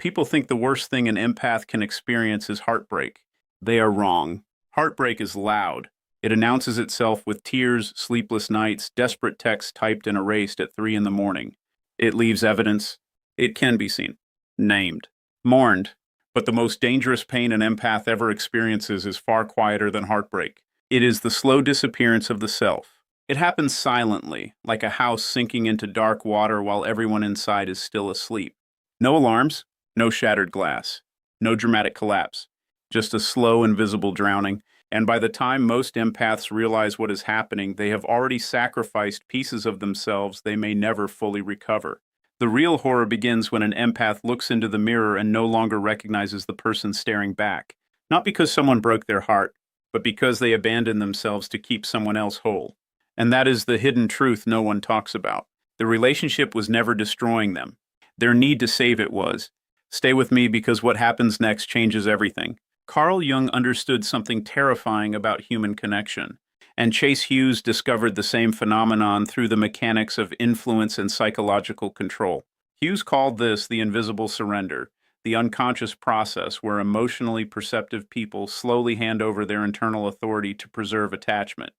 People think the worst thing an empath can experience is heartbreak. They are wrong. Heartbreak is loud. It announces itself with tears, sleepless nights, desperate texts typed and erased at 3 in the morning. It leaves evidence. It can be seen, named, mourned. But the most dangerous pain an empath ever experiences is far quieter than heartbreak. It is the slow disappearance of the self. It happens silently, like a house sinking into dark water while everyone inside is still asleep. No alarms, no shattered glass, no dramatic collapse, just a slow, invisible drowning. And by the time most empaths realize what is happening, they have already sacrificed pieces of themselves they may never fully recover. The real horror begins when an empath looks into the mirror and no longer recognizes the person staring back, not because someone broke their heart, but because they abandoned themselves to keep someone else whole. And that is the hidden truth no one talks about. The relationship was never destroying them. Their need to save it was. Stay with me because what happens next changes everything. Carl Jung understood something terrifying about human connection, and Chase Hughes discovered the same phenomenon through the mechanics of influence and psychological control. Hughes called this the invisible surrender, the unconscious process where emotionally perceptive people slowly hand over their internal authority to preserve attachment.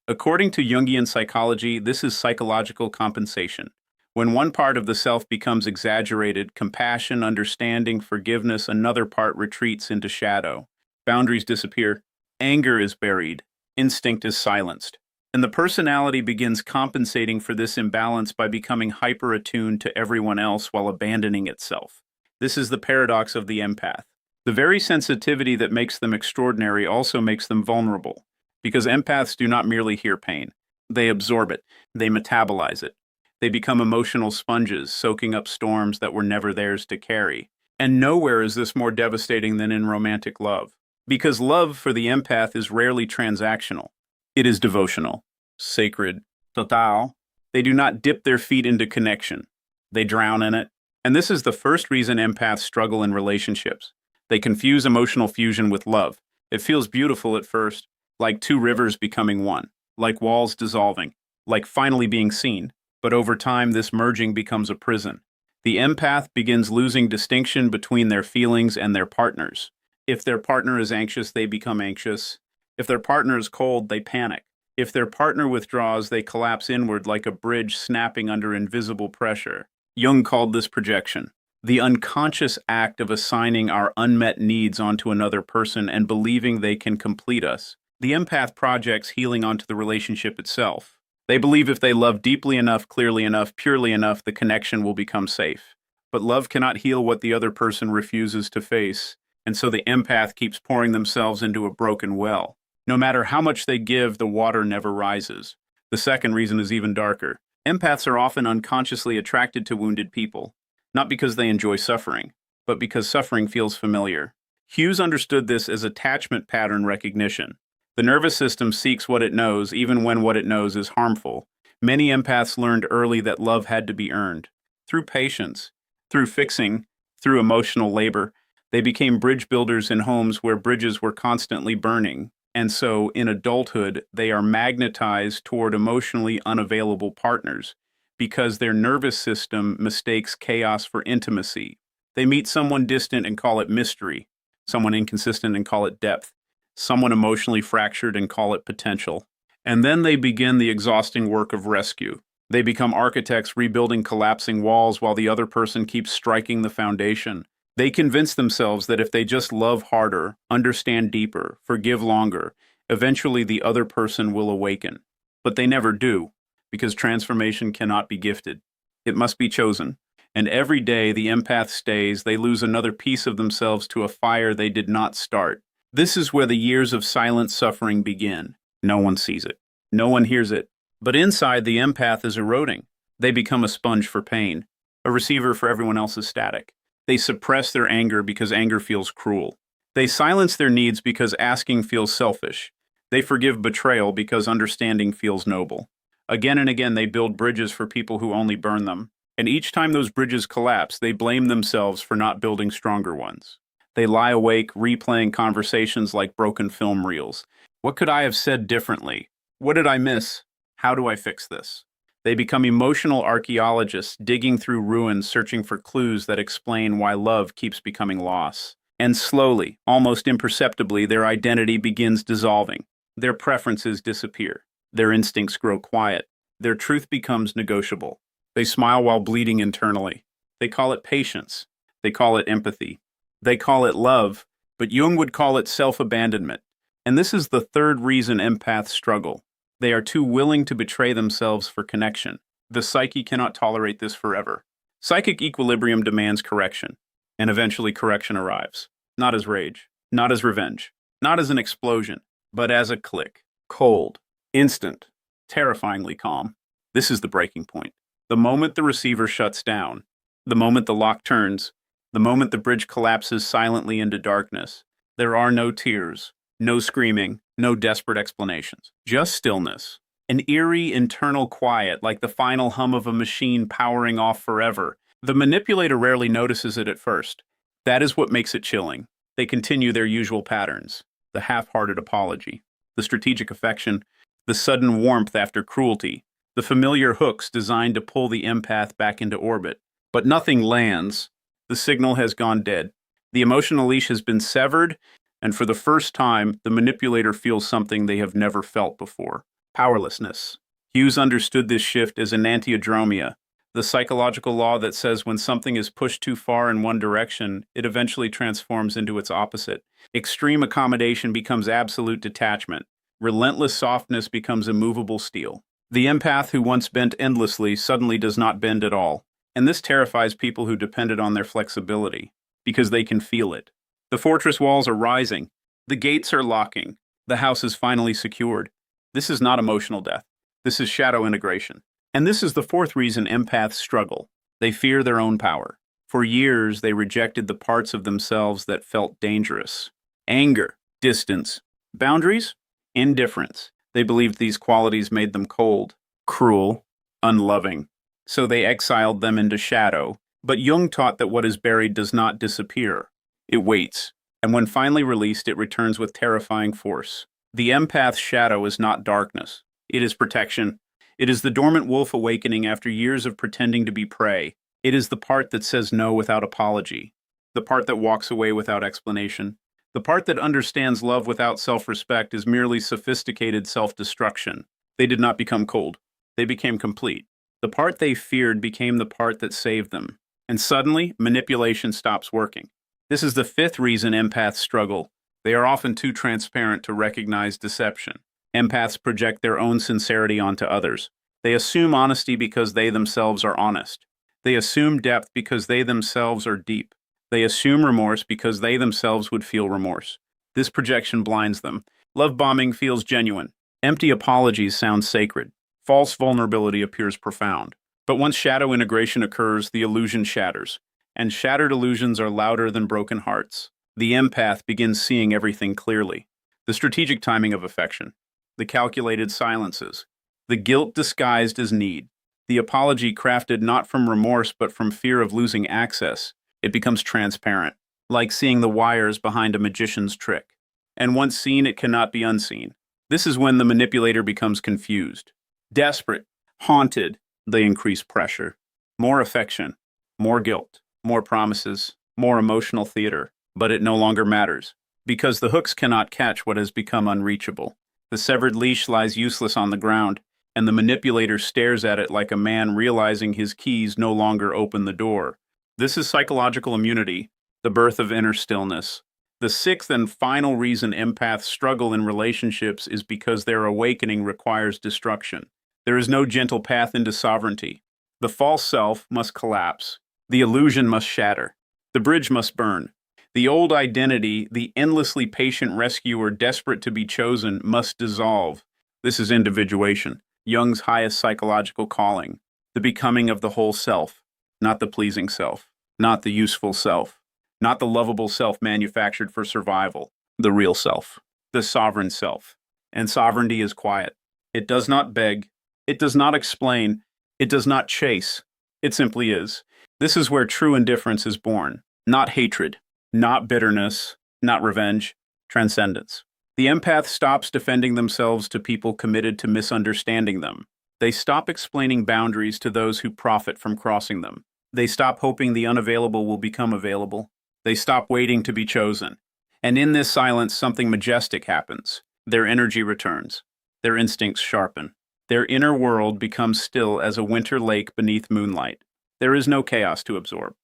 According to Jungian psychology, this is psychological compensation. When one part of the self becomes exaggerated, compassion, understanding, forgiveness, another part retreats into shadow. Boundaries disappear. Anger is buried. Instinct is silenced. And the personality begins compensating for this imbalance by becoming hyper-attuned to everyone else while abandoning itself. This is the paradox of the empath. The very sensitivity that makes them extraordinary also makes them vulnerable, because empaths do not merely hear pain. They absorb it. They metabolize it. They become emotional sponges, soaking up storms that were never theirs to carry. And nowhere is this more devastating than in romantic love. Because love for the empath is rarely transactional. It is devotional, sacred, total. They do not dip their feet into connection. They drown in it. And this is the first reason empaths struggle in relationships. They confuse emotional fusion with love. It feels beautiful at first, like two rivers becoming one, like walls dissolving, like finally being seen. But over time, this merging becomes a prison. The empath begins losing distinction between their feelings and their partners. If their partner is anxious, they become anxious. If their partner is cold, they panic. If their partner withdraws, they collapse inward like a bridge snapping under invisible pressure. Jung called this projection, the unconscious act of assigning our unmet needs onto another person and believing they can complete us. The empath projects healing onto the relationship itself. They believe if they love deeply enough, clearly enough, purely enough, the connection will become safe. But love cannot heal what the other person refuses to face, and so the empath keeps pouring themselves into a broken well. No matter how much they give, the water never rises. The second reason is even darker. Empaths are often unconsciously attracted to wounded people, not because they enjoy suffering, but because suffering feels familiar. Hughes understood this as attachment pattern recognition. The nervous system seeks what it knows, even when what it knows is harmful. Many empaths learned early that love had to be earned. Through patience, through fixing, through emotional labor, they became bridge builders in homes where bridges were constantly burning. And so, in adulthood, they are magnetized toward emotionally unavailable partners because their nervous system mistakes chaos for intimacy. They meet someone distant and call it mystery, someone inconsistent and call it depth, someone emotionally fractured and call it potential. And then they begin the exhausting work of rescue. They become architects rebuilding collapsing walls while the other person keeps striking the foundation. They convince themselves that if they just love harder, understand deeper, forgive longer, eventually the other person will awaken. But they never do, because transformation cannot be gifted. It must be chosen. And every day the empath stays, they lose another piece of themselves to a fire they did not start. This is where the years of silent suffering begin. No one sees it. No one hears it. But inside, the empath is eroding. They become a sponge for pain, a receiver for everyone else's static. They suppress their anger because anger feels cruel. They silence their needs because asking feels selfish. They forgive betrayal because understanding feels noble. Again and again, they build bridges for people who only burn them. And each time those bridges collapse, they blame themselves for not building stronger ones. They lie awake, replaying conversations like broken film reels. What could I have said differently? What did I miss? How do I fix this? They become emotional archaeologists, digging through ruins, searching for clues that explain why love keeps becoming loss. And slowly, almost imperceptibly, their identity begins dissolving. Their preferences disappear. Their instincts grow quiet. Their truth becomes negotiable. They smile while bleeding internally. They call it patience. They call it empathy. They call it love, but Jung would call it self-abandonment. And this is the third reason empaths struggle. They are too willing to betray themselves for connection. The psyche cannot tolerate this forever. Psychic equilibrium demands correction, and eventually correction arrives. Not as rage, not as revenge, not as an explosion, but as a click. Cold, instant, terrifyingly calm. This is the breaking point. The moment the receiver shuts down, the moment the lock turns, the moment the bridge collapses silently into darkness, there are no tears, no screaming, no desperate explanations. Just stillness. An eerie internal quiet, like the final hum of a machine powering off forever. The manipulator rarely notices it at first. That is what makes it chilling. They continue their usual patterns. The half-hearted apology, the strategic affection, the sudden warmth after cruelty, the familiar hooks designed to pull the empath back into orbit. But nothing lands. The signal has gone dead. The emotional leash has been severed, and for the first time, the manipulator feels something they have never felt before. Powerlessness. Hughes understood this shift as enantiodromia, the psychological law that says when something is pushed too far in one direction, it eventually transforms into its opposite. Extreme accommodation becomes absolute detachment. Relentless softness becomes immovable steel. The empath who once bent endlessly suddenly does not bend at all. And this terrifies people who depended on their flexibility, because they can feel it. The fortress walls are rising. The gates are locking. The house is finally secured. This is not emotional death. This is shadow integration. And this is the fourth reason empaths struggle. They fear their own power. For years, they rejected the parts of themselves that felt dangerous. Anger, distance, boundaries, indifference. They believed these qualities made them cold, cruel, unloving. So they exiled them into shadow. But Jung taught that what is buried does not disappear. It waits. And when finally released, it returns with terrifying force. The empath's shadow is not darkness. It is protection. It is the dormant wolf awakening after years of pretending to be prey. It is the part that says no without apology. The part that walks away without explanation. The part that understands love without self-respect is merely sophisticated self-destruction. They did not become cold. They became complete. The part they feared became the part that saved them. And suddenly, manipulation stops working. This is the fifth reason empaths struggle. They are often too transparent to recognize deception. Empaths project their own sincerity onto others. They assume honesty because they themselves are honest. They assume depth because they themselves are deep. They assume remorse because they themselves would feel remorse. This projection blinds them. Love bombing feels genuine. Empty apologies sound sacred. False vulnerability appears profound. But once shadow integration occurs, the illusion shatters. And shattered illusions are louder than broken hearts. The empath begins seeing everything clearly. The strategic timing of affection. The calculated silences. The guilt disguised as need. The apology crafted not from remorse but from fear of losing access. It becomes transparent, like seeing the wires behind a magician's trick. And once seen, it cannot be unseen. This is when the manipulator becomes confused. Desperate, haunted, they increase pressure. More affection, more guilt, more promises, more emotional theater. But it no longer matters, because the hooks cannot catch what has become unreachable. The severed leash lies useless on the ground, and the manipulator stares at it like a man realizing his keys no longer open the door. This is psychological immunity, the birth of inner stillness. The sixth and final reason empaths struggle in relationships is because their awakening requires destruction. There is no gentle path into sovereignty. The false self must collapse. The illusion must shatter. The bridge must burn. The old identity, the endlessly patient rescuer desperate to be chosen, must dissolve. This is individuation, Jung's highest psychological calling, the becoming of the whole self, not the pleasing self, not the useful self, not the lovable self manufactured for survival, the real self, the sovereign self. And sovereignty is quiet. It does not beg. It does not explain. It does not chase. It simply is. This is where true indifference is born, not hatred. Not bitterness, not revenge, transcendence. The empath stops defending themselves to people committed to misunderstanding them. They stop explaining boundaries to those who profit from crossing them. They stop hoping the unavailable will become available. They stop waiting to be chosen. And in this silence, something majestic happens. Their energy returns. Their instincts sharpen. Their inner world becomes still as a winter lake beneath moonlight. There is no chaos to absorb,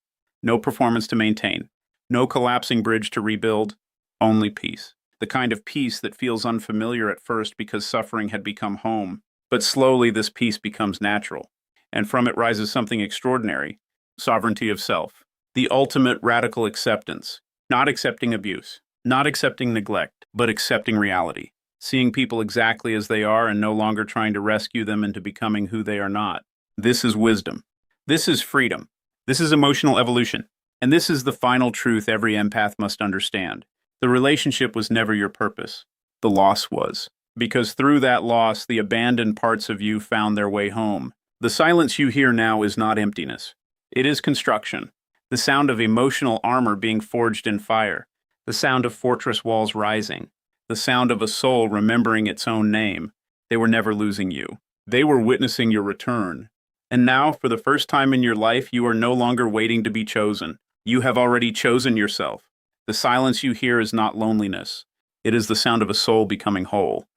no performance to maintain, no collapsing bridge to rebuild, only peace. The kind of peace that feels unfamiliar at first because suffering had become home. But slowly this peace becomes natural, and from it rises something extraordinary: sovereignty of self. The ultimate radical acceptance. Not accepting abuse, not accepting neglect, but accepting reality. Seeing people exactly as they are and no longer trying to rescue them into becoming who they are not. This is wisdom. This is freedom. This is emotional evolution. And this is the final truth every empath must understand. The relationship was never your purpose. The loss was. Because through that loss, the abandoned parts of you found their way home. The silence you hear now is not emptiness. It is construction. The sound of emotional armor being forged in fire. The sound of fortress walls rising. The sound of a soul remembering its own name. They were never losing you. They were witnessing your return. And now, for the first time in your life, you are no longer waiting to be chosen. You have already chosen yourself. The silence you hear is not loneliness. It is the sound of a soul becoming whole.